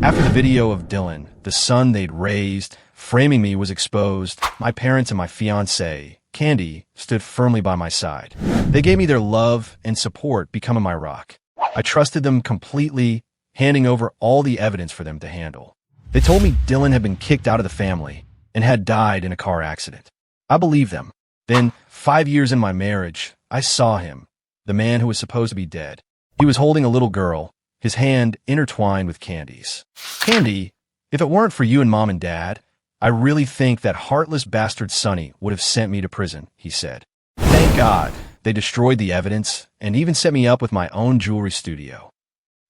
After the video of Dylan, the son they'd raised, framing me, was exposed, my parents and my fiancée, Candy, stood firmly by my side. They gave me their love and support, becoming my rock. I trusted them completely, handing over all the evidence for them to handle. They told me Dylan had been kicked out of the family and had died in a car accident. I believed them. Then, 5 years in my marriage, I saw him, the man who was supposed to be dead. He was holding a little girl, his hand intertwined with Candy's. Candy, if it weren't for you and Mom and Dad, I really think that heartless bastard Sonny would have sent me to prison, he said. Thank God they destroyed the evidence and even set me up with my own jewelry studio.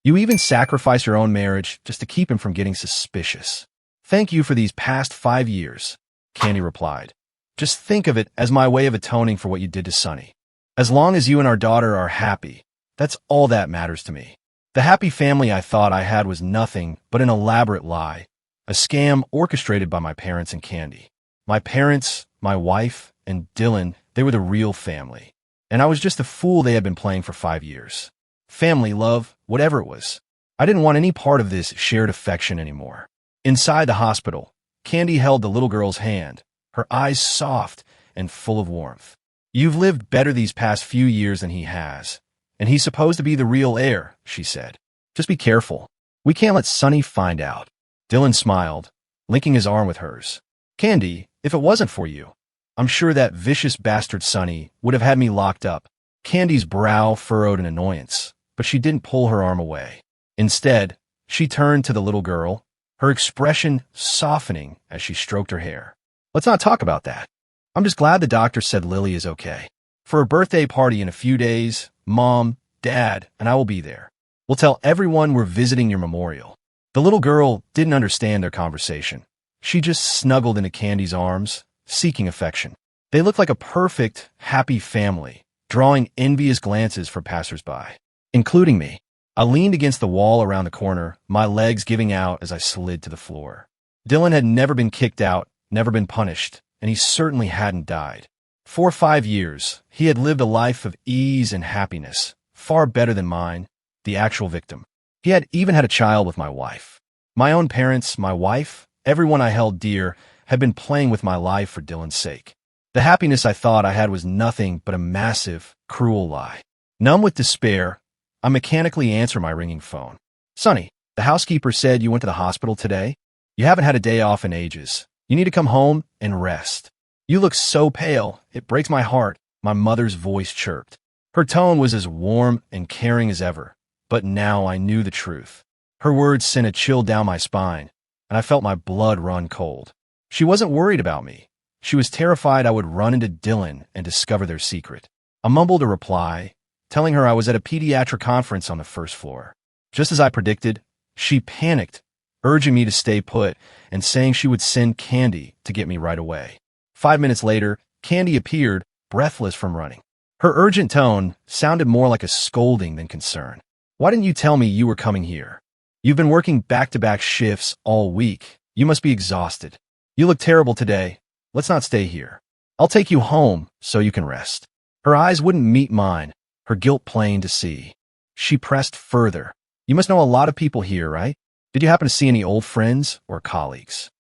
You even sacrificed your own marriage just to keep him from getting suspicious. Thank you for these past 5 years, Candy replied. Just think of it as my way of atoning for what you did to Sonny. As long as you and our daughter are happy, that's all that matters to me. The happy family I thought I had was nothing but an elaborate lie, a scam orchestrated by my parents and Candy. My parents, my wife, and Dylan, they were the real family. And I was just a fool they had been playing for 5 years. Family, love, whatever it was. I didn't want any part of this shared affection anymore. Inside the hospital, Candy held the little girl's hand, her eyes soft and full of warmth. You've lived better these past few years than he has, and he's supposed to be the real heir, she said. Just be careful. We can't let Sonny find out. Dylan smiled, linking his arm with hers. Candy, if it wasn't for you, I'm sure that vicious bastard Sonny would have had me locked up. Candy's brow furrowed in annoyance, but she didn't pull her arm away. Instead, she turned to the little girl, her expression softening as she stroked her hair. Let's not talk about that. I'm just glad the doctor said Lily is okay. For her birthday party in a few days, Mom, Dad, and I will be there. We'll tell everyone we're visiting your memorial. The little girl didn't understand their conversation. She just snuggled into Candy's arms, seeking affection. They looked like a perfect, happy family, drawing envious glances from passersby, including me. I leaned against the wall around the corner, my legs giving out as I slid to the floor. Dylan had never been kicked out, never been punished, and he certainly hadn't died. For 5 years, he had lived a life of ease and happiness, far better than mine, the actual victim. He had even had a child with my wife. My own parents, my wife, everyone I held dear, had been playing with my life for Dylan's sake. The happiness I thought I had was nothing but a massive, cruel lie. Numb with despair, I mechanically answered my ringing phone. Sonny, the housekeeper said you went to the hospital today. You haven't had a day off in ages. You need to come home and rest. You look so pale, it breaks my heart, my mother's voice chirped. Her tone was as warm and caring as ever, but now I knew the truth. Her words sent a chill down my spine, and I felt my blood run cold. She wasn't worried about me. She was terrified I would run into Dylan and discover their secret. I mumbled a reply, telling her I was at a pediatric conference on the first floor. Just as I predicted, she panicked, urging me to stay put and saying she would send Candy to get me right away. 5 minutes later, Candy appeared, breathless from running. Her urgent tone sounded more like a scolding than concern. Why didn't you tell me you were coming here? You've been working back-to-back shifts all week. You must be exhausted. You look terrible today. Let's not stay here. I'll take you home so you can rest. Her eyes wouldn't meet mine, her guilt plain to see. She pressed further. You must know a lot of people here, right? Did you happen to see any old friends or colleagues?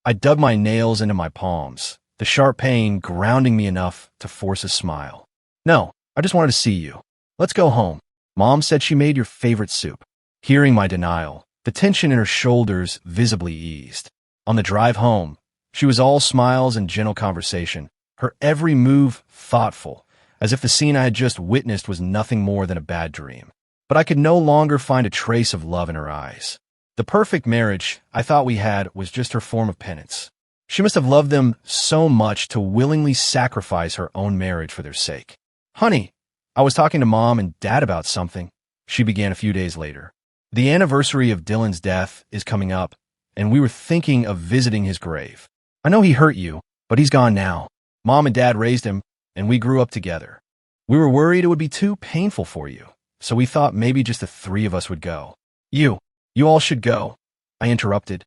I dug my nails into my palms, the sharp pain grounding me enough to force a smile. No, I just wanted to see you. Let's go home. Mom said she made your favorite soup. Hearing my denial, the tension in her shoulders visibly eased. On the drive home, she was all smiles and gentle conversation, her every move thoughtful, as if the scene I had just witnessed was nothing more than a bad dream. But I could no longer find a trace of love in her eyes. The perfect marriage I thought we had was just her form of penance. She must have loved them so much to willingly sacrifice her own marriage for their sake. Honey, I was talking to Mom and Dad about something, she began a few days later. The anniversary of Dylan's death is coming up, and we were thinking of visiting his grave. I know he hurt you, but he's gone now. Mom and Dad raised him, and we grew up together. We were worried it would be too painful for you, so we thought maybe just the 3 of us would go. You all should go, I interrupted.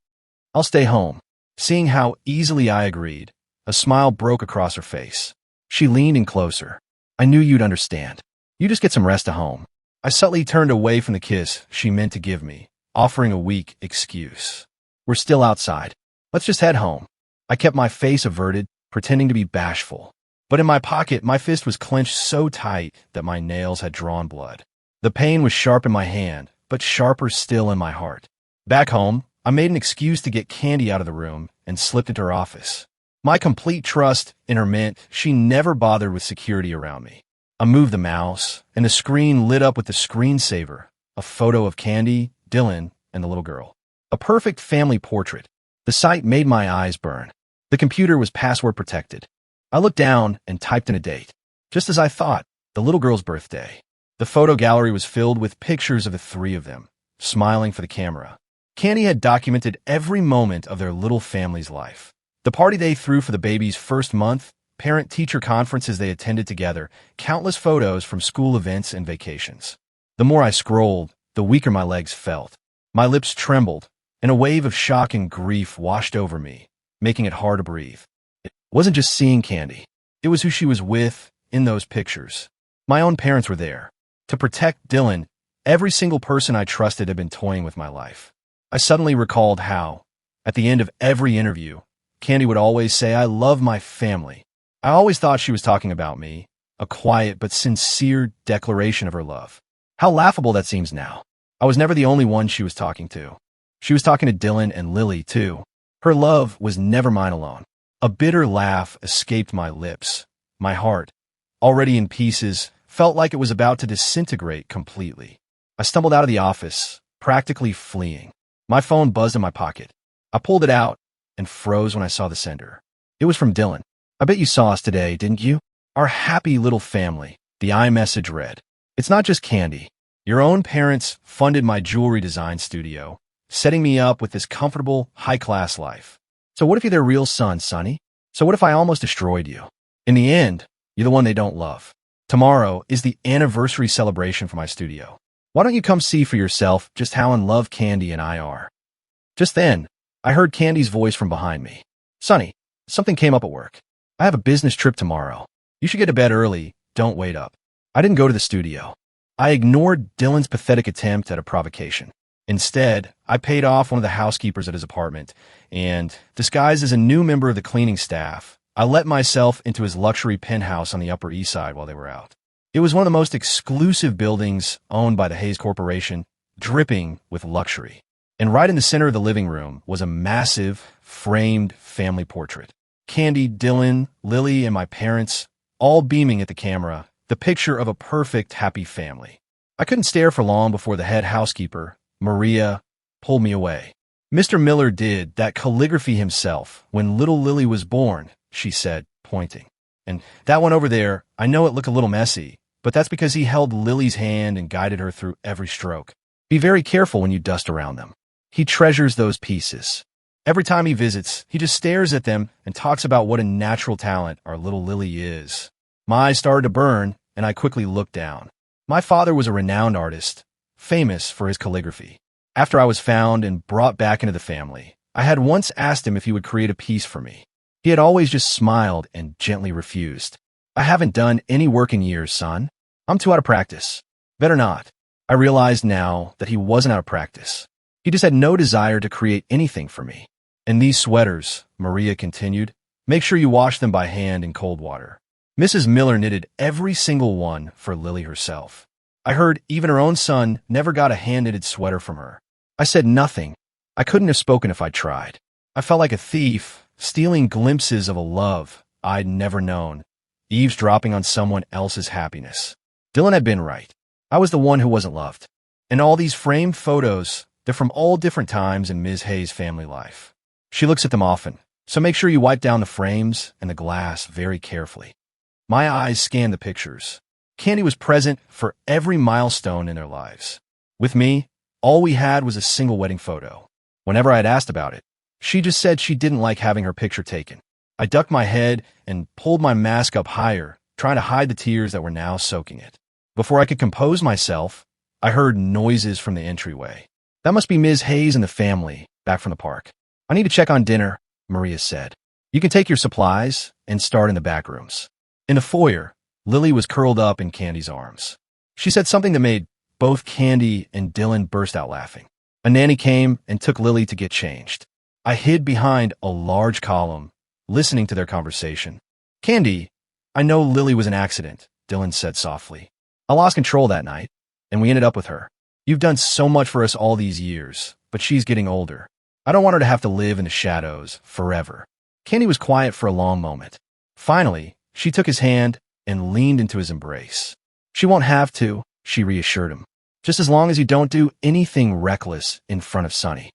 I'll stay home. Seeing how easily I agreed, a smile broke across her face. She leaned in closer. I knew you'd understand. You just get some rest at home. I subtly turned away from the kiss she meant to give me, offering a weak excuse. We're still outside. Let's just head home. I kept my face averted, pretending to be bashful. But in my pocket, my fist was clenched so tight that my nails had drawn blood. The pain was sharp in my hand, but sharper still in my heart. Back home, I made an excuse to get Candy out of the room and slipped into her office. My complete trust in her meant she never bothered with security around me. I moved the mouse, and the screen lit up with the screensaver, a photo of Candy, Dylan, and the little girl. A perfect family portrait. The sight made my eyes burn. The computer was password protected. I looked down and typed in a date. Just as I thought, the little girl's birthday. The photo gallery was filled with pictures of the three of them, smiling for the camera. Candy had documented every moment of their little family's life. The party they threw for the baby's first month, parent-teacher conferences they attended together, countless photos from school events and vacations. The more I scrolled, the weaker my legs felt. My lips trembled, and a wave of shock and grief washed over me, making it hard to breathe. It wasn't just seeing Candy. It was who she was with in those pictures. My own parents were there. To protect Dylan, every single person I trusted had been toying with my life. I suddenly recalled how, at the end of every interview, Candy would always say, "I love my family." I always thought she was talking about me, a quiet but sincere declaration of her love. How laughable that seems now. I was never the only one she was talking to. She was talking to Dylan and Lily, too. Her love was never mine alone. A bitter laugh escaped my lips. My heart, already in pieces, felt like it was about to disintegrate completely. I stumbled out of the office, practically fleeing. My phone buzzed in my pocket. I pulled it out and froze when I saw the sender. It was from Dylan. "I bet you saw us today, didn't you? Our happy little family," the iMessage read. "It's not just Candy. Your own parents funded my jewelry design studio, setting me up with this comfortable, high-class life. So what if you're their real son, Sonny? So what if I almost destroyed you? In the end, you're the one they don't love. Tomorrow is the anniversary celebration for my studio. Why don't you come see for yourself just how in love Candy and I are?" Just then, I heard Candy's voice from behind me. "Sonny, something came up at work. I have a business trip tomorrow. You should get to bed early. Don't wait up." I didn't go to the studio. I ignored Dylan's pathetic attempt at a provocation. Instead, I paid off one of the housekeepers at his apartment, and, disguised as a new member of the cleaning staff, I let myself into his luxury penthouse on the Upper East Side while they were out. It was one of the most exclusive buildings owned by the Hayes Corporation, dripping with luxury. And right in the center of the living room was a massive, framed family portrait. Candy, Dylan, Lily, and my parents, all beaming at the camera, the picture of a perfect, happy family. I couldn't stare for long before the head housekeeper, Maria, pulled me away. "Mr. Miller did that calligraphy himself when little Lily was born," she said, pointing. "And that one over there, I know it looked a little messy, but that's because he held Lily's hand and guided her through every stroke. Be very careful when you dust around them. He treasures those pieces. Every time he visits, he just stares at them and talks about what a natural talent our little Lily is." My eyes started to burn, and I quickly looked down. My father was a renowned artist, famous for his calligraphy. After I was found and brought back into the family, I had once asked him if he would create a piece for me. He had always just smiled and gently refused. "I haven't done any work in years, son. I'm too out of practice." Better not. I realized now that he wasn't out of practice. He just had no desire to create anything for me. "And these sweaters," Maria continued, "make sure you wash them by hand in cold water." Mrs. Miller knitted every single one for Lily herself. I heard even her own son never got a hand-knitted sweater from her. I said nothing. I couldn't have spoken if I tried. I felt like a thief, stealing glimpses of a love I'd never known, eavesdropping on someone else's happiness. Dylan had been right. I was the one who wasn't loved. And all these framed photos, they're from all different times in Ms. Hayes' family life. She looks at them often, so make sure you wipe down the frames and the glass very carefully. My eyes scanned the pictures. Candy was present for every milestone in their lives. With me, all we had was a single wedding photo. Whenever I had asked about it, she just said she didn't like having her picture taken. I ducked my head and pulled my mask up higher, trying to hide the tears that were now soaking it. Before I could compose myself, I heard noises from the entryway. "That must be Ms. Hayes and the family, back from the park. I need to check on dinner," Maria said. "You can take your supplies and start in the back rooms." In the foyer, Lily was curled up in Candy's arms. She said something that made both Candy and Dylan burst out laughing. A nanny came and took Lily to get changed. I hid behind a large column, listening to their conversation. Candy, I know Lily was an accident, Dylan said softly. I lost control that night, and we ended up with her. You've done so much for us all these years, but she's getting older. I don't want her to have to live in the shadows forever. Candy was quiet for a long moment. Finally, she took his hand and leaned into his embrace. She won't have to, she reassured him. Just as long as you don't do anything reckless in front of Sunny.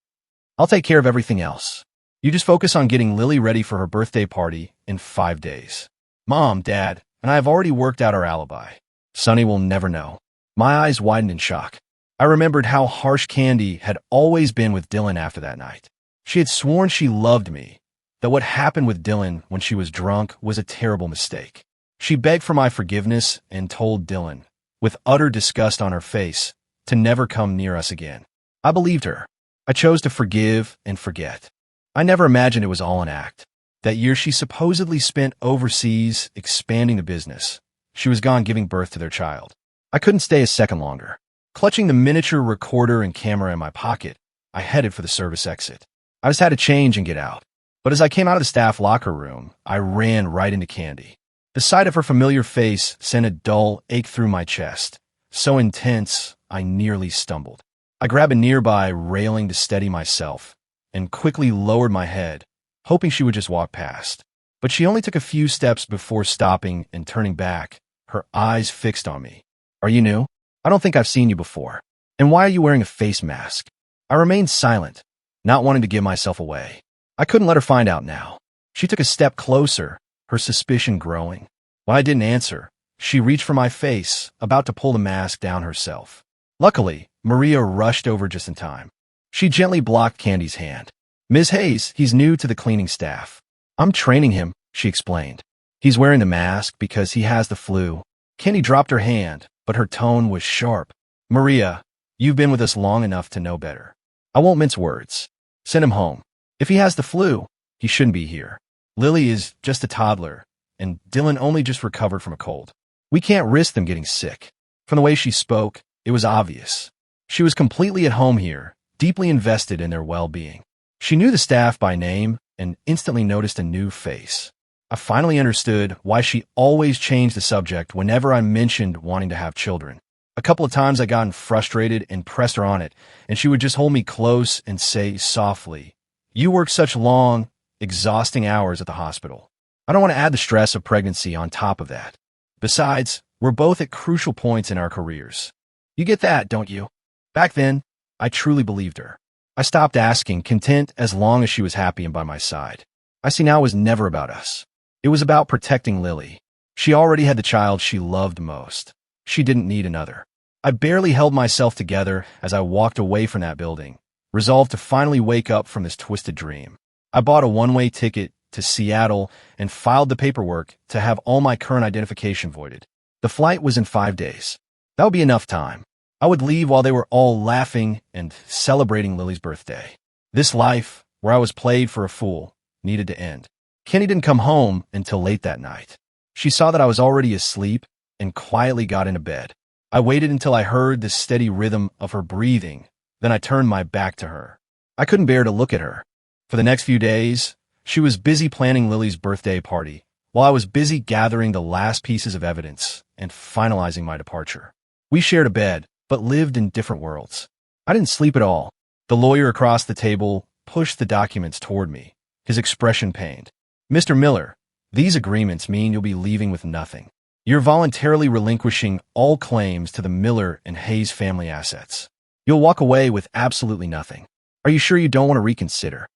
I'll take care of everything else. You just focus on getting Lily ready for her birthday party in 5 days. Mom, Dad, and I have already worked out our alibi. Sunny will never know. My eyes widened in shock. I remembered how harsh Candy had always been with Dylan after that night. She had sworn she loved me, that what happened with Dylan when she was drunk was a terrible mistake. She begged for my forgiveness and told Dylan, with utter disgust on her face, to never come near us again. I believed her. I chose to forgive and forget. I never imagined it was all an act. That year she supposedly spent overseas expanding the business. She was gone giving birth to their child. I couldn't stay a second longer. Clutching the miniature recorder and camera in my pocket, I headed for the service exit. I just had to change and get out. But as I came out of the staff locker room, I ran right into Candy. The sight of her familiar face sent a dull ache through my chest, so intense I nearly stumbled. I grabbed a nearby railing to steady myself and quickly lowered my head, hoping she would just walk past. But she only took a few steps before stopping and turning back, her eyes fixed on me. Are you new? I don't think I've seen you before. And why are you wearing a face mask? I remained silent, not wanting to give myself away. I couldn't let her find out now. She took a step closer, her suspicion growing. When I didn't answer, she reached for my face, about to pull the mask down herself. Luckily, Maria rushed over just in time. She gently blocked Candy's hand. Ms. Hayes, he's new to the cleaning staff. I'm training him, she explained. He's wearing the mask because he has the flu. Candy dropped her hand, but her tone was sharp. Maria, you've been with us long enough to know better. I won't mince words. Send him home. If he has the flu, he shouldn't be here. Lily is just a toddler, and Dylan only just recovered from a cold. We can't risk them getting sick. From the way she spoke, it was obvious. She was completely at home here, deeply invested in their well-being. She knew the staff by name and instantly noticed a new face. I finally understood why she always changed the subject whenever I mentioned wanting to have children. A couple of times I gotten frustrated and pressed her on it, and she would just hold me close and say softly, "You work such long, exhausting hours at the hospital. I don't want to add the stress of pregnancy on top of that. Besides, we're both at crucial points in our careers. You get that, don't you?" Back then, I truly believed her. I stopped asking, content as long as she was happy and by my side. I see now it was never about us. It was about protecting Lily. She already had the child she loved most. She didn't need another. I barely held myself together as I walked away from that building, resolved to finally wake up from this twisted dream. I bought a one-way ticket to Seattle and filed the paperwork to have all my current identification voided. The flight was in 5 days. That would be enough time. I would leave while they were all laughing and celebrating Lily's birthday. This life, where I was played for a fool, needed to end. Kenny didn't come home until late that night. She saw that I was already asleep and quietly got into bed. I waited until I heard the steady rhythm of her breathing, then I turned my back to her. I couldn't bear to look at her. For the next few days, she was busy planning Lily's birthday party, while I was busy gathering the last pieces of evidence and finalizing my departure. We shared a bed, but lived in different worlds. I didn't sleep at all. The lawyer across the table pushed the documents toward me, his expression pained. "Mr. Miller, these agreements mean you'll be leaving with nothing. You're voluntarily relinquishing all claims to the Miller and Hayes family assets. You'll walk away with absolutely nothing. Are you sure you don't want to reconsider?"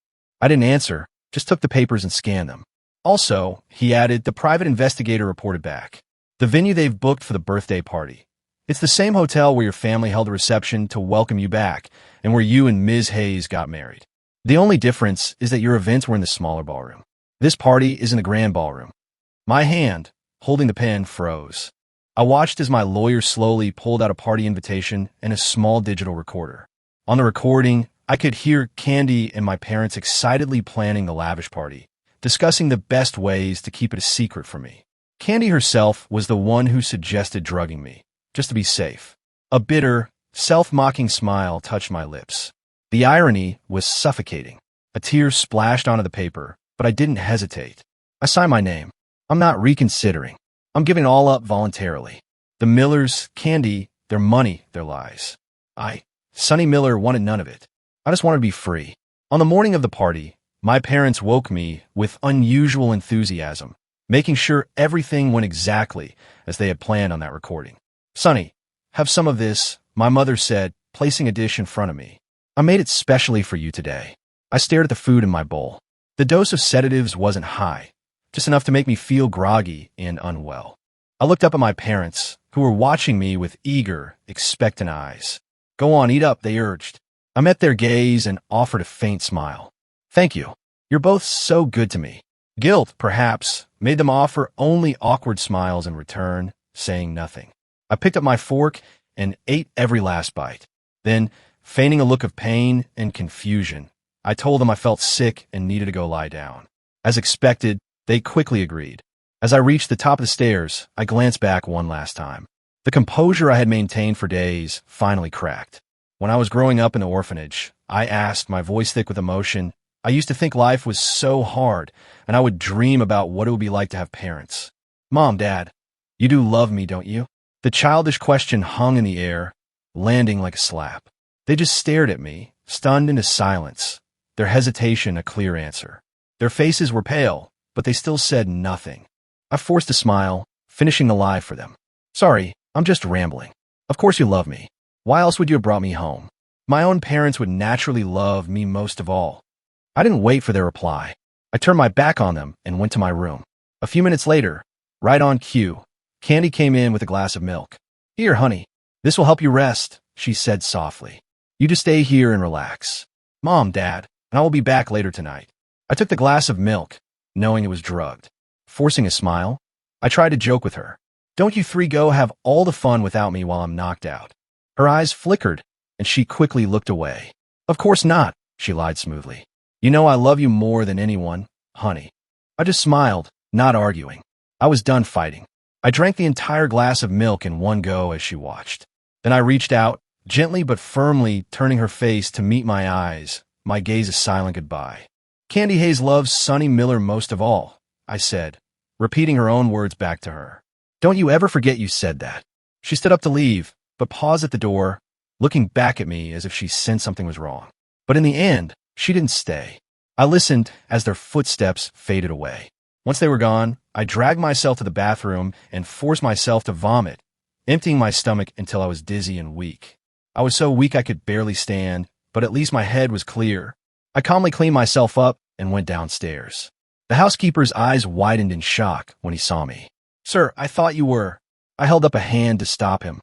I didn't answer, just took the papers and scanned them. Also, he added, the private investigator reported back. The venue they've booked for the birthday party. It's the same hotel where your family held a reception to welcome you back and where you and Ms. Hayes got married. The only difference is that your events were in the smaller ballroom. This party is in the grand ballroom. My hand, holding the pen, froze. I watched as my lawyer slowly pulled out a party invitation and a small digital recorder. On the recording, I could hear Candy and my parents excitedly planning the lavish party, discussing the best ways to keep it a secret from me. Candy herself was the one who suggested drugging me, just to be safe. A bitter, self-mocking smile touched my lips. The irony was suffocating. A tear splashed onto the paper, but I didn't hesitate. I signed my name. I'm not reconsidering. I'm giving it all up voluntarily. The Millers, Candy, their money, their lies. Sonny Miller, wanted none of it. I just wanted to be free. On the morning of the party, my parents woke me with unusual enthusiasm, making sure everything went exactly as they had planned on that recording. "Sonny, have some of this," my mother said, placing a dish in front of me. "I made it specially for you today." I stared at the food in my bowl. The dose of sedatives wasn't high, just enough to make me feel groggy and unwell. I looked up at my parents, who were watching me with eager, expectant eyes. "Go on, eat up," they urged. I met their gaze and offered a faint smile. "Thank you. You're both so good to me." Guilt, perhaps, made them offer only awkward smiles in return, saying nothing. I picked up my fork and ate every last bite. Then, feigning a look of pain and confusion, I told them I felt sick and needed to go lie down. As expected, they quickly agreed. As I reached the top of the stairs, I glanced back one last time. The composure I had maintained for days finally cracked. When I was growing up in the orphanage, I asked, my voice thick with emotion, I used to think life was so hard, and I would dream about what it would be like to have parents. "Mom, Dad, you do love me, don't you?" The childish question hung in the air, landing like a slap. They just stared at me, stunned into silence, their hesitation a clear answer. Their faces were pale, but they still said nothing. I forced a smile, finishing the lie for them. "Sorry, I'm just rambling. Of course you love me. Why else would you have brought me home? My own parents would naturally love me most of all." I didn't wait for their reply. I turned my back on them and went to my room. A few minutes later, right on cue, Candy came in with a glass of milk. "Here, honey. This will help you rest," she said softly. "You just stay here and relax. Mom, Dad, and I will be back later tonight." I took the glass of milk, knowing it was drugged. Forcing a smile, I tried to joke with her. "Don't you three go have all the fun without me while I'm knocked out." Her eyes flickered, and she quickly looked away. "Of course not," she lied smoothly. "You know I love you more than anyone, honey." I just smiled, not arguing. I was done fighting. I drank the entire glass of milk in one go as she watched. Then I reached out, gently but firmly turning her face to meet my eyes, my gaze a silent goodbye. "Candy Hayes loves Sonny Miller most of all," I said, repeating her own words back to her. "Don't you ever forget you said that." She stood up to leave, but paused at the door, looking back at me as if she sensed something was wrong. But in the end, she didn't stay. I listened as their footsteps faded away. Once they were gone, I dragged myself to the bathroom and forced myself to vomit, emptying my stomach until I was dizzy and weak. I was so weak I could barely stand, but at least my head was clear. I calmly cleaned myself up and went downstairs. The housekeeper's eyes widened in shock when he saw me. "Sir, I thought you were." I held up a hand to stop him.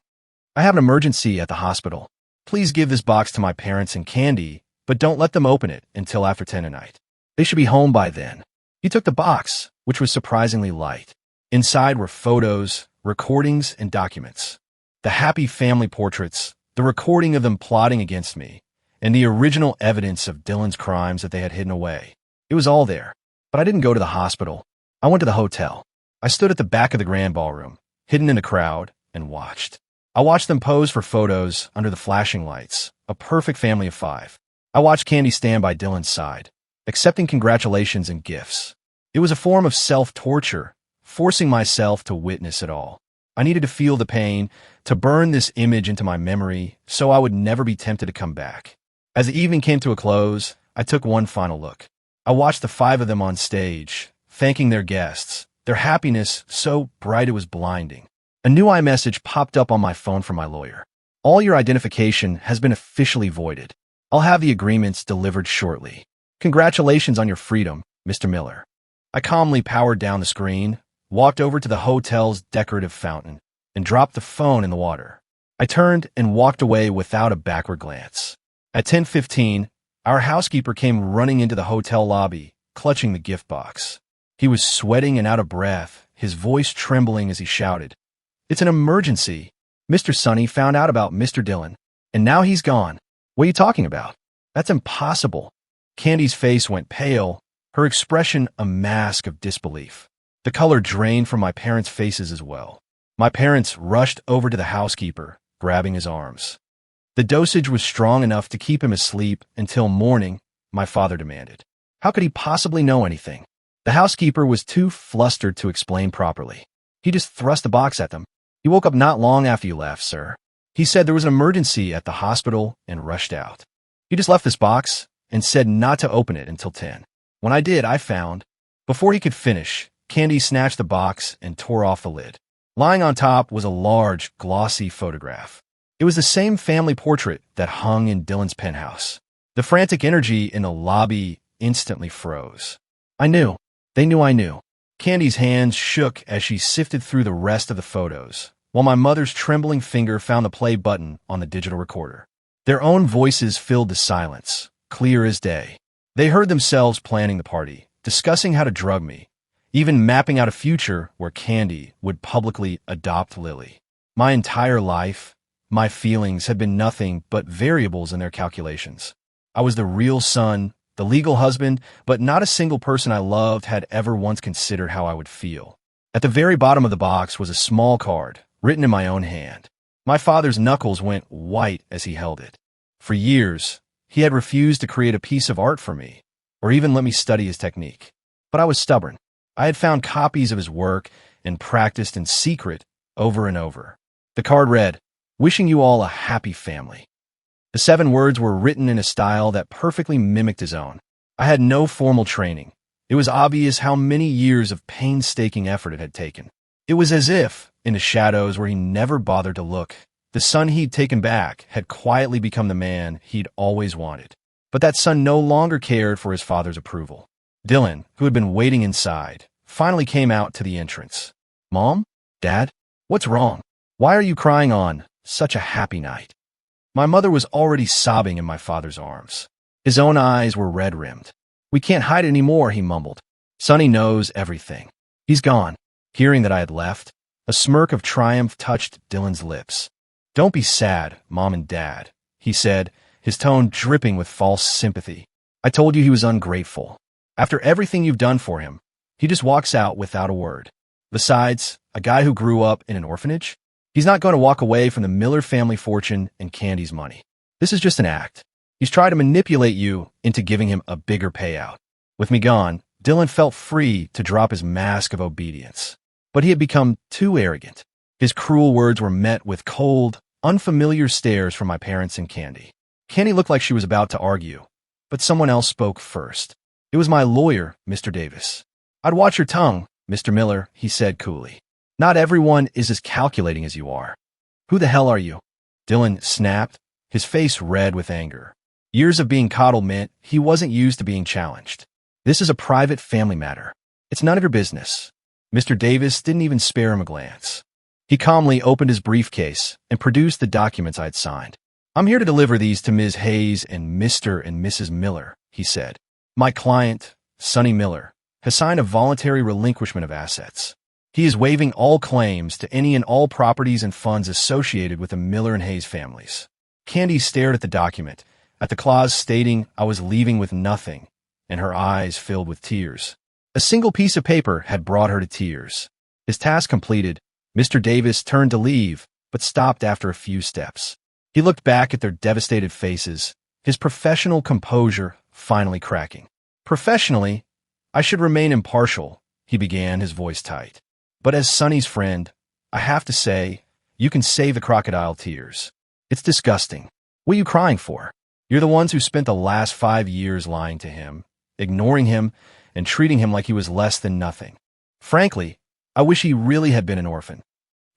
"I have an emergency at the hospital. Please give this box to my parents and Candy, but don't let them open it until after 10 tonight. They should be home by then." He took the box, which was surprisingly light. Inside were photos, recordings, and documents. The happy family portraits, the recording of them plotting against me, and the original evidence of Dylan's crimes that they had hidden away. It was all there. But I didn't go to the hospital. I went to the hotel. I stood at the back of the grand ballroom, hidden in the crowd, and watched. I watched them pose for photos under the flashing lights, a perfect family of 5. I watched Candy stand by Dylan's side, accepting congratulations and gifts. It was a form of self-torture, forcing myself to witness it all. I needed to feel the pain, to burn this image into my memory, so I would never be tempted to come back. As the evening came to a close, I took one final look. I watched the 5 of them on stage, thanking their guests, their happiness so bright it was blinding. A new iMessage popped up on my phone from my lawyer. "All your identification has been officially voided. I'll have the agreements delivered shortly. Congratulations on your freedom, Mr. Miller." I calmly powered down the screen, walked over to the hotel's decorative fountain, and dropped the phone in the water. I turned and walked away without a backward glance. At 10:15, our housekeeper came running into the hotel lobby, clutching the gift box. He was sweating and out of breath, his voice trembling as he shouted, "It's an emergency. Mr. Sonny found out about Mr. Dillon, and now he's gone. What are you talking about? That's impossible." Candy's face went pale, her expression a mask of disbelief. The color drained from my parents' faces as well. My parents rushed over to the housekeeper, grabbing his arms. The dosage was strong enough to keep him asleep until morning, my father demanded. How could he possibly know anything? The housekeeper was too flustered to explain properly. He just thrust the box at them. He woke up not long after you left, sir. He said there was an emergency at the hospital and rushed out. He just left this box and said not to open it until 10. When I did, I found. Before he could finish, Candy snatched the box and tore off the lid. Lying on top was a large, glossy photograph. It was the same family portrait that hung in Dylan's penthouse. The frantic energy in the lobby instantly froze. I knew. They knew I knew. Candy's hands shook as she sifted through the rest of the photos, while my mother's trembling finger found the play button on the digital recorder. Their own voices filled the silence, clear as day. They heard themselves planning the party, discussing how to drug me, even mapping out a future where Candy would publicly adopt Lily. My entire life, my feelings had been nothing but variables in their calculations. I was the real son, the legal husband, but not a single person I loved had ever once considered how I would feel. At the very bottom of the box was a small card, written in my own hand. My father's knuckles went white as he held it. For years, he had refused to create a piece of art for me, or even let me study his technique. But I was stubborn. I had found copies of his work and practiced in secret over and over. The card read, "Wishing you all a happy family." The 7 words were written in a style that perfectly mimicked his own. I had no formal training. It was obvious how many years of painstaking effort it had taken. It was as if, in the shadows where he never bothered to look, the son he'd taken back had quietly become the man he'd always wanted. But that son no longer cared for his father's approval. Dylan, who had been waiting inside, finally came out to the entrance. "Mom? Dad? What's wrong? Why are you crying on such a happy night?" My mother was already sobbing in my father's arms. His own eyes were red-rimmed. "We can't hide it anymore," he mumbled. "Sonny knows everything. He's gone." Hearing that I had left, a smirk of triumph touched Dylan's lips. "Don't be sad, Mom and Dad," he said, his tone dripping with false sympathy. "I told you he was ungrateful. After everything you've done for him, he just walks out without a word. Besides, a guy who grew up in an orphanage? He's not going to walk away from the Miller family fortune and Candy's money. This is just an act. He's tried to manipulate you into giving him a bigger payout." With me gone, Dylan felt free to drop his mask of obedience. But he had become too arrogant. His cruel words were met with cold, unfamiliar stares from my parents and Candy. Candy looked like she was about to argue, but someone else spoke first. It was my lawyer, Mr. Davis. "I'd watch your tongue, Mr. Miller," he said coolly. "Not everyone is as calculating as you are." "Who the hell are you?" Dylan snapped, his face red with anger. Years of being coddled meant he wasn't used to being challenged. "This is a private family matter. It's none of your business." Mr. Davis didn't even spare him a glance. He calmly opened his briefcase and produced the documents I had signed. "I'm here to deliver these to Ms. Hayes and Mr. and Mrs. Miller," he said. "My client, Sonny Miller, has signed a voluntary relinquishment of assets. He is waiving all claims to any and all properties and funds associated with the Miller and Hayes families." Candy stared at the document, at the clause stating I was leaving with nothing, and her eyes filled with tears. A single piece of paper had brought her to tears. His task completed, Mr. Davis turned to leave, but stopped after a few steps. He looked back at their devastated faces, his professional composure finally cracking. "Professionally, I should remain impartial," he began, his voice tight. "But as Sonny's friend, I have to say, you can save the crocodile tears. It's disgusting. What are you crying for? You're the ones who spent the last 5 years lying to him, ignoring him, and treating him like he was less than nothing. Frankly, I wish he really had been an orphan."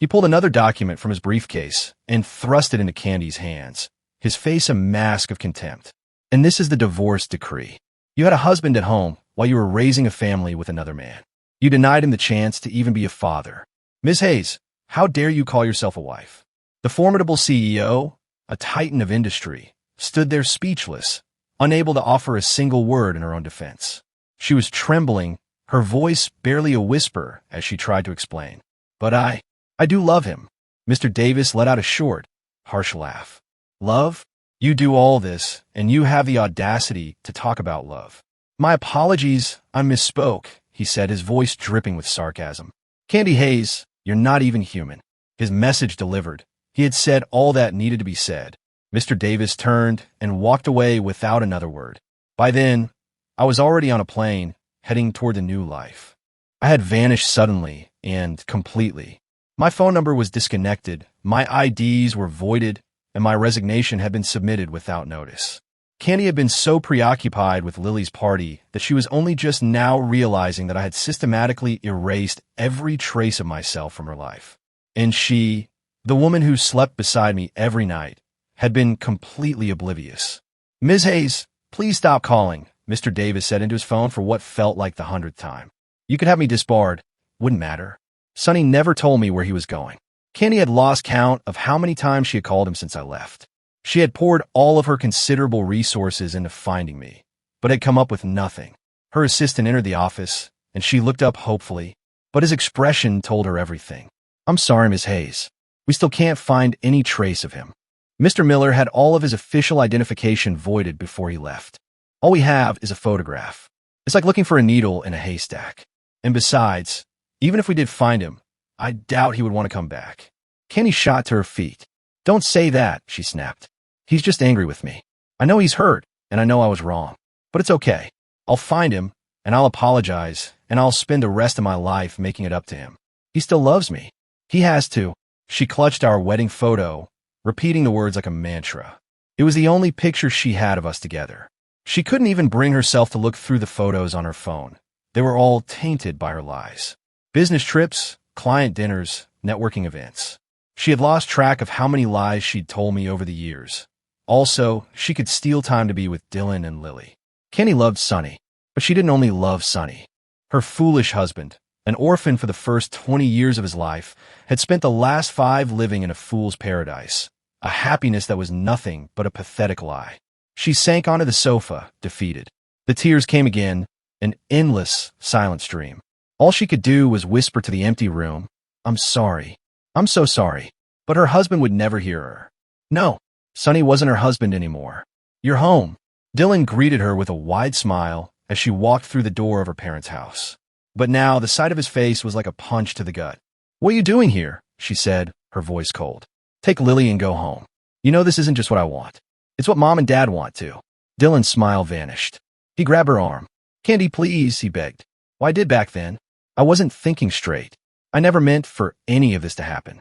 He pulled another document from his briefcase and thrust it into Candy's hands, his face a mask of contempt. "And this is the divorce decree. You had a husband at home while you were raising a family with another man. You denied him the chance to even be a father. Ms. Hayes, how dare you call yourself a wife?" The formidable CEO, a titan of industry, stood there speechless, unable to offer a single word in her own defense. She was trembling, her voice barely a whisper as she tried to explain. "But I do love him." Mr. Davis let out a short, harsh laugh. "Love? You do all this, and you have the audacity to talk about love." "My apologies, I misspoke," he said, his voice dripping with sarcasm. "Candy Hayes, you're not even human." His message delivered. He had said all that needed to be said. Mr. Davis turned and walked away without another word. By then, I was already on a plane, heading toward the new life. I had vanished suddenly and completely. My phone number was disconnected, my IDs were voided, and my resignation had been submitted without notice. Candy had been so preoccupied with Lily's party that she was only just now realizing that I had systematically erased every trace of myself from her life. And she, the woman who slept beside me every night, had been completely oblivious. "Ms. Hayes, please stop calling," Mr. Davis said into his phone for what felt like the 100th time. "You could have me disbarred. Wouldn't matter." Sonny never told me where he was going. Candy had lost count of how many times she had called him since I left. She had poured all of her considerable resources into finding me, but had come up with nothing. Her assistant entered the office, and she looked up hopefully, but his expression told her everything. "I'm sorry, Miss Hayes. We still can't find any trace of him." Mr. Miller had all of his official identification voided before he left. "All we have is a photograph. It's like looking for a needle in a haystack. And besides, even if we did find him, I doubt he would want to come back." Candy shot to her feet. "Don't say that," she snapped. "He's just angry with me. I know he's hurt, and I know I was wrong. But it's okay. I'll find him, and I'll apologize, and I'll spend the rest of my life making it up to him. He still loves me. He has to." She clutched our wedding photo, repeating the words like a mantra. It was the only picture she had of us together. She couldn't even bring herself to look through the photos on her phone. They were all tainted by her lies. Business trips, client dinners, networking events. She had lost track of how many lies she'd told me over the years. Also, she could steal time to be with Dylan and Lily. Kenny loved Sonny, but she didn't only love Sonny. Her foolish husband, an orphan for the first 20 years of his life, had spent the last 5 living in a fool's paradise, a happiness that was nothing but a pathetic lie. She sank onto the sofa, defeated. The tears came again, an endless, silent stream. All she could do was whisper to the empty room, "I'm sorry. I'm so sorry." But her husband would never hear her. No, Sonny wasn't her husband anymore. "You're home." Dylan greeted her with a wide smile as she walked through the door of her parents' house. But now the sight of his face was like a punch to the gut. "What are you doing here?" she said, her voice cold. "Take Lily and go home. You know this isn't just what I want. It's what Mom and Dad want too." Dylan's smile vanished. He grabbed her arm. "Candy, please," he begged. "Well, I did back then. I wasn't thinking straight. I never meant for any of this to happen.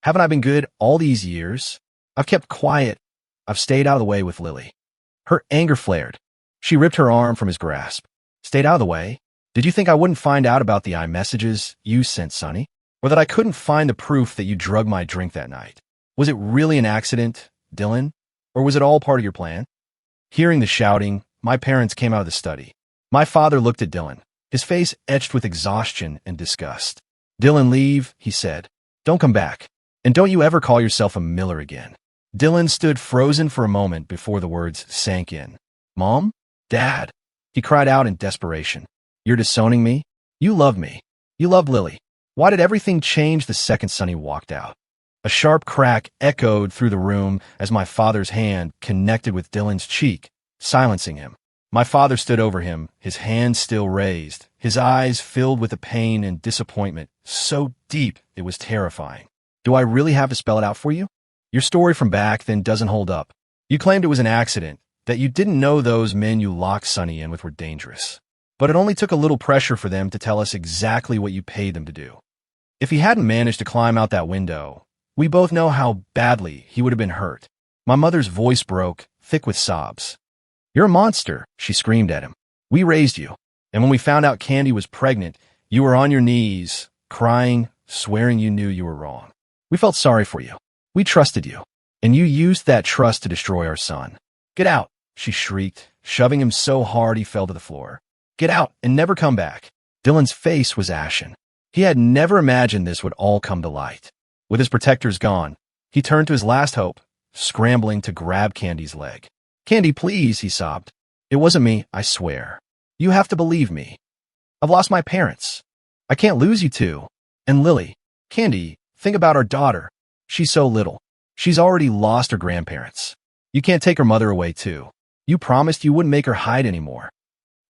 Haven't I been good all these years? I've kept quiet. I've stayed out of the way with Lily." Her anger flared. She ripped her arm from his grasp. "Stayed out of the way? Did you think I wouldn't find out about the iMessages you sent Sonny? Or that I couldn't find the proof that you drugged my drink that night? Was it really an accident, Dylan? Or was it all part of your plan?" Hearing the shouting, my parents came out of the study. My father looked at Dylan, his face etched with exhaustion and disgust. "Dylan, leave," he said. "Don't come back. And don't you ever call yourself a Miller again." Dylan stood frozen for a moment before the words sank in. "Mom? Dad?" He cried out in desperation. "You're disowning me? You love me. You loved Lily. Why did everything change the second Sonny walked out?" A sharp crack echoed through the room as my father's hand connected with Dylan's cheek, silencing him. My father stood over him, his hand still raised, his eyes filled with a pain and disappointment so deep it was terrifying. "Do I really have to spell it out for you? Your story from back then doesn't hold up. You claimed it was an accident, that you didn't know those men you locked Sonny in with were dangerous. But it only took a little pressure for them to tell us exactly what you paid them to do. If he hadn't managed to climb out that window, we both know how badly he would have been hurt." My mother's voice broke, thick with sobs. "You're a monster," she screamed at him. "We raised you. And when we found out Candy was pregnant, you were on your knees, crying, swearing you knew you were wrong. We felt sorry for you. We trusted you. And you used that trust to destroy our son. Get out," she shrieked, shoving him so hard he fell to the floor. "Get out and never come back." Dylan's face was ashen. He had never imagined this would all come to light. With his protectors gone, he turned to his last hope, scrambling to grab Candy's leg. "Candy, please," he sobbed. "It wasn't me, I swear. You have to believe me. I've lost my parents. I can't lose you two. And Lily. Candy, think about our daughter. She's so little. She's already lost her grandparents. You can't take her mother away too. You promised you wouldn't make her hide anymore."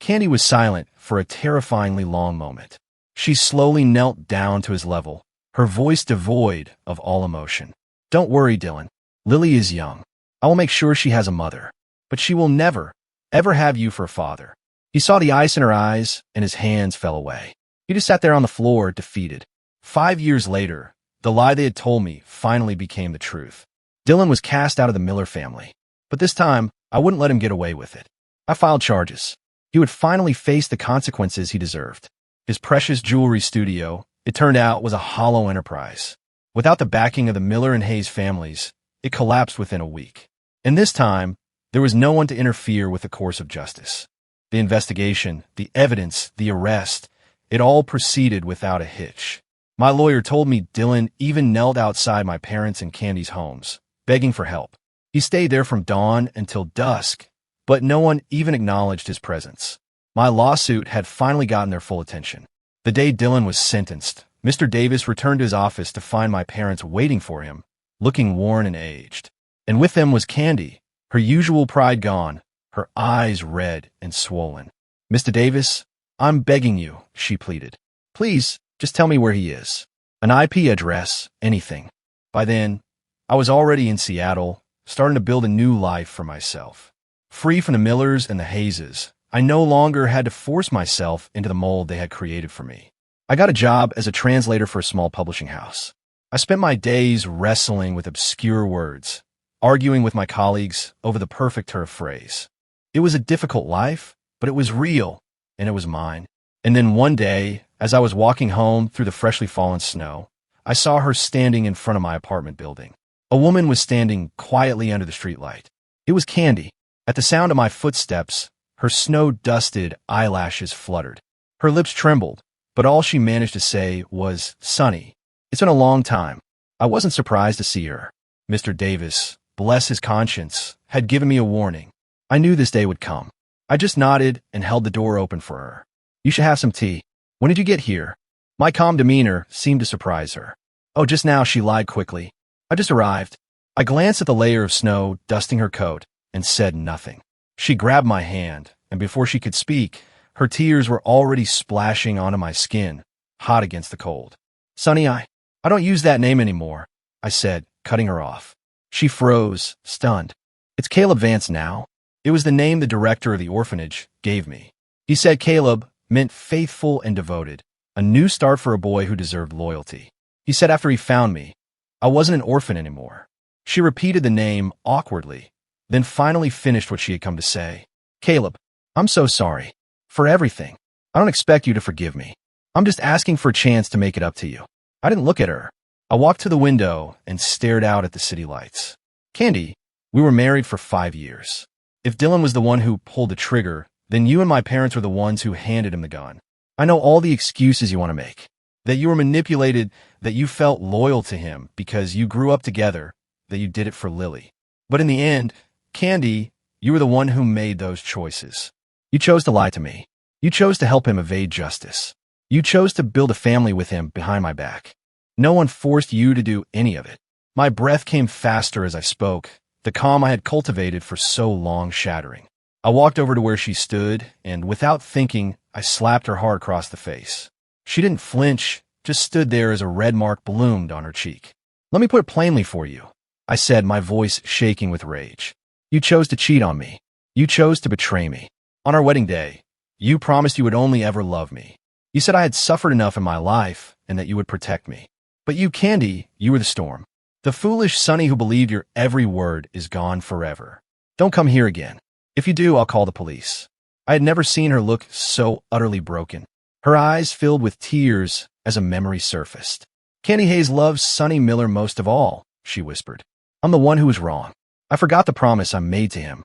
Candy was silent for a terrifyingly long moment. She slowly knelt down to his level, her voice devoid of all emotion. "Don't worry, Dylan. Lily is young. I will make sure she has a mother. But she will never, ever have you for a father. He saw the ice in her eyes, and his hands fell away. He just sat there on the floor, defeated. 5 years later, the lie they had told me finally became the truth. Dylan was cast out of the Miller family. But this time, I wouldn't let him get away with it. I filed charges. He would finally face the consequences he deserved. His precious jewelry studio, it turned out, was a hollow enterprise. Without the backing of the Miller and Hayes families, it collapsed within a week. And this time, there was no one to interfere with the course of justice. The investigation, the evidence, the arrest, it all proceeded without a hitch. My lawyer told me Dylan even knelt outside my parents' and Candy's homes, begging for help. He stayed there from dawn until dusk, but no one even acknowledged his presence. My lawsuit had finally gotten their full attention. The day Dylan was sentenced, Mr. Davis returned to his office to find my parents waiting for him, looking worn and aged. And with them was Candy, her usual pride gone, her eyes red and swollen. "Mr. Davis, I'm begging you," she pleaded. "Please, just tell me where he is. An IP address, anything." By then, I was already in Seattle, starting to build a new life for myself. Free from the Millers and the Hayeses, I no longer had to force myself into the mold they had created for me. I got a job as a translator for a small publishing house. I spent my days wrestling with obscure words, arguing with my colleagues over the perfect turn of phrase. It was a difficult life, but it was real, and it was mine. And then one day, as I was walking home through the freshly fallen snow, I saw her standing in front of my apartment building. A woman was standing quietly under the streetlight. It was Candy. At the sound of my footsteps, her snow-dusted eyelashes fluttered. Her lips trembled, but all she managed to say was, "Sonny, it's been a long time." I wasn't surprised to see her. Mr. Davis, bless his conscience, had given me a warning. I knew this day would come. I just nodded and held the door open for her. "You should have some tea. When did you get here?" My calm demeanor seemed to surprise her. "Oh, just now," she lied quickly. "I just arrived." I glanced at the layer of snow dusting her coat and said nothing. She grabbed my hand, and before she could speak, her tears were already splashing onto my skin, hot against the cold. "Sonny, I don't use that name anymore," I said, cutting her off. She froze, stunned. "It's Caleb Vance now." It was the name the director of the orphanage gave me. He said Caleb meant faithful and devoted, a new start for a boy who deserved loyalty. He said after he found me, I wasn't an orphan anymore. She repeated the name awkwardly, then finally finished what she had come to say. "Caleb, I'm so sorry. For everything. I don't expect you to forgive me. I'm just asking for a chance to make it up to you." I didn't look at her. I walked to the window and stared out at the city lights. "Candy, we were married for 5 years. If Dylan was the one who pulled the trigger, then you and my parents were the ones who handed him the gun. I know all the excuses you want to make. That you were manipulated, that you felt loyal to him because you grew up together, that you did it for Lily. But in the end, Candy, you were the one who made those choices. You chose to lie to me. You chose to help him evade justice. You chose to build a family with him behind my back. No one forced you to do any of it." My breath came faster as I spoke, the calm I had cultivated for so long shattering. I walked over to where she stood, and without thinking, I slapped her hard across the face. She didn't flinch, just stood there as a red mark bloomed on her cheek. "Let me put it plainly for you," I said, my voice shaking with rage. "You chose to cheat on me. You chose to betray me. On our wedding day, you promised you would only ever love me. You said I had suffered enough in my life and that you would protect me. But you, Candy, you were the storm. The foolish Sonny who believed your every word is gone forever. Don't come here again. If you do, I'll call the police." I had never seen her look so utterly broken. Her eyes filled with tears as a memory surfaced. "Candy Hayes loves Sonny Miller most of all," she whispered. "I'm the one who was wrong. I forgot the promise I made to him."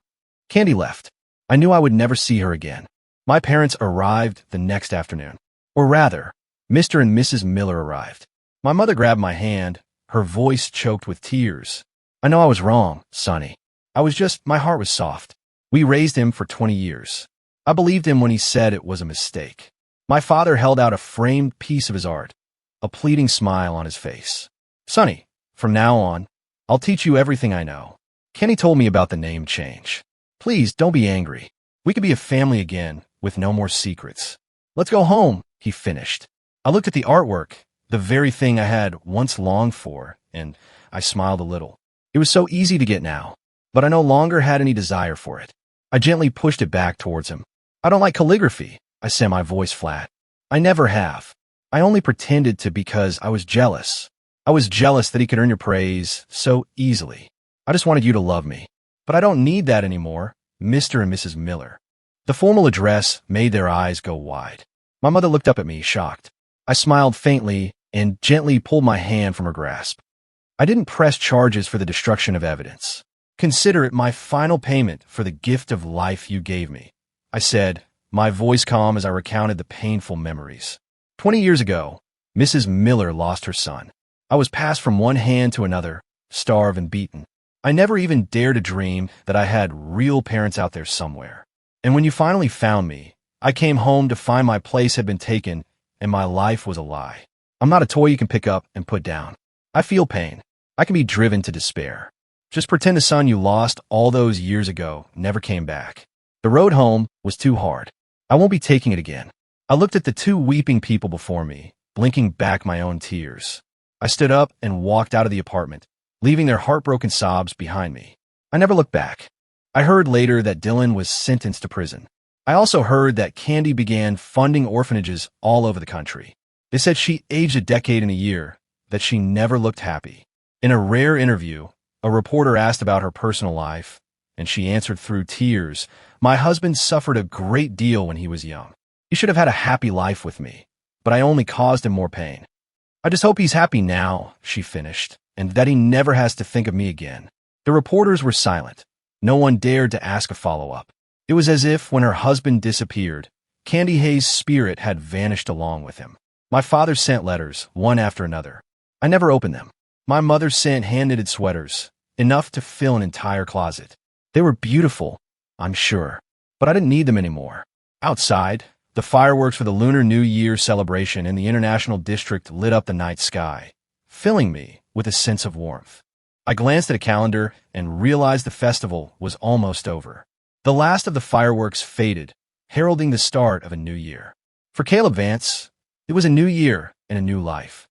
Candy left. I knew I would never see her again. My parents arrived the next afternoon. Or rather, Mr. and Mrs. Miller arrived. My mother grabbed my hand, her voice choked with tears. "I know I was wrong, Sonny. My heart was soft. We raised him for 20 years. I believed him when he said it was a mistake." My father held out a framed piece of his art, a pleading smile on his face. "Sonny, from now on, I'll teach you everything I know." Kenny told me about the name change. "Please, don't be angry. We could be a family again, with no more secrets. Let's go home," he finished. I looked at the artwork, the very thing I had once longed for, and I smiled a little. It was so easy to get now. but I no longer had any desire for it. I gently pushed it back towards him. I don't like calligraphy, I said, my voice flat. I never have. I only pretended to because I was jealous. I was jealous that he could earn your praise so easily. I just wanted you to love me. But I don't need that anymore, Mr. and Mrs. Miller. The formal address made their eyes go wide. My mother looked up at me, shocked. I smiled faintly and gently pulled my hand from her grasp. I didn't press charges for the destruction of evidence. Consider it my final payment for the gift of life you gave me, I said, my voice calm as I recounted the painful memories. 20 years ago, Mrs. Miller lost her son. I was passed from one hand to another, starved and beaten. I never even dared to dream that I had real parents out there somewhere. And when you finally found me, I came home to find my place had been taken and my life was a lie. I'm not a toy you can pick up and put down. I feel pain. I can be driven to despair. Just pretend the son you lost all those years ago never came back. The road home was too hard. I won't be taking it again. I looked at the two weeping people before me, blinking back my own tears. I stood up and walked out of the apartment, leaving their heartbroken sobs behind me. I never looked back. I heard later that Dylan was sentenced to prison. I also heard that Candy began funding orphanages all over the country. They said she aged a decade in a year, that she never looked happy. In a rare interview, a reporter asked about her personal life, and she answered through tears, "My husband suffered a great deal when he was young. He should have had a happy life with me, but I only caused him more pain. I just hope he's happy now," she finished, "and that he never has to think of me again." The reporters were silent. No one dared to ask a follow-up. It was as if, when her husband disappeared, Candy Hayes' spirit had vanished along with him. My father sent letters, one after another. I never opened them. My mother sent hand-knitted sweaters, enough to fill an entire closet. They were beautiful, I'm sure, but I didn't need them anymore. Outside, the fireworks for the Lunar New Year celebration in the International District lit up the night sky, filling me with a sense of warmth. I glanced at a calendar and realized the festival was almost over. The last of the fireworks faded, heralding the start of a new year. For Caleb Vance, it was a new year and a new life.